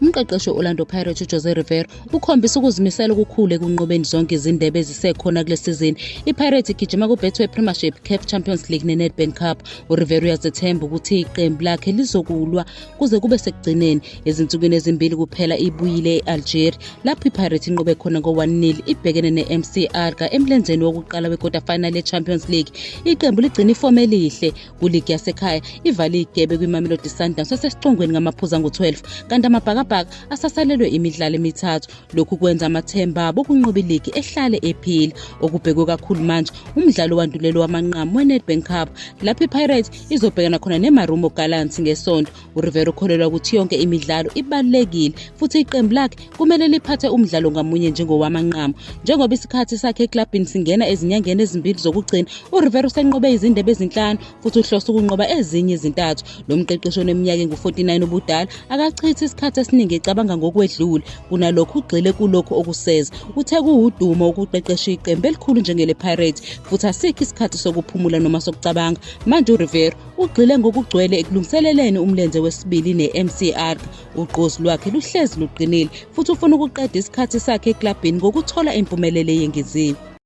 Umqeqeshi we-Orlando Pirates uJose Rivera ukhombisa ukuzimisela okukhulu ekunqobeni zonke izindebe ezisekhona kule sizini. iPirates igijima ku-Betway Premiership, CAF Champions League ne-Nedbank Cup. uRivera uyazethemba ukuthi iqembu lakhe lizokulwa kuze kube sekugcineni. Ezinsukwini ezimbili kuphela ibuyile e-Algeria lapho iPirates inqobe khona ngo-1-0 ibhekene ne-MC Alger emlenzeni wokuqala we-quarter final ye-Champions League. Iqembu ligcina ifomu elihle kuligi yasekhaya, ivale igebe kwiMamelodi Sundowns esesiqongweni ngamaphuzu angu-12, kanti amabhakabhaka asasalelwe imidlalo emithathu. Lokhu kwenza amathemba abo okunqoba iligi ehlale ephila. Okubhekwe kakhulu manje umdlalo wandulelo wamanqamu we-Nedbank Cup lapho iPirates izobhekana khona neMarumo Gallants ngesonto. uRivera ukholelwa ukuthi yonke imidlalo ibalulekile futhi iqembu lakhe kumele liphathe umdlalo ngamunye njengowamanqamu. Njengoba isikhathi sakhe eklabhini singena ezinyangeni ezimbili zokugcina, uRivera usenqobe izindebe ezinhlanu futhi uhlose ukunqoba ezinye ezintathu. Lo mqeqeshi oneminyaka engu-49 ubudala akachithi isikhathi esiningi ecabanga ngokwedlule kunalokho ugxile kulokho okuseza. Uthe kuwudumo ukuqeqesha iqembu elikhulu njengele-Pirates futhi asikho isikhathi sokuphumula noma sokucabanga. Manje uRivera ugxile ngokugcwele ekulungiseleleni umlenze wesibili ne-MC Alger. Ugqozi lwakhe luhlezi luqinile futhi ufuna ukuqeda isikhathi sakhe eklabhini ngokuthola impumelelo eyengeziwe.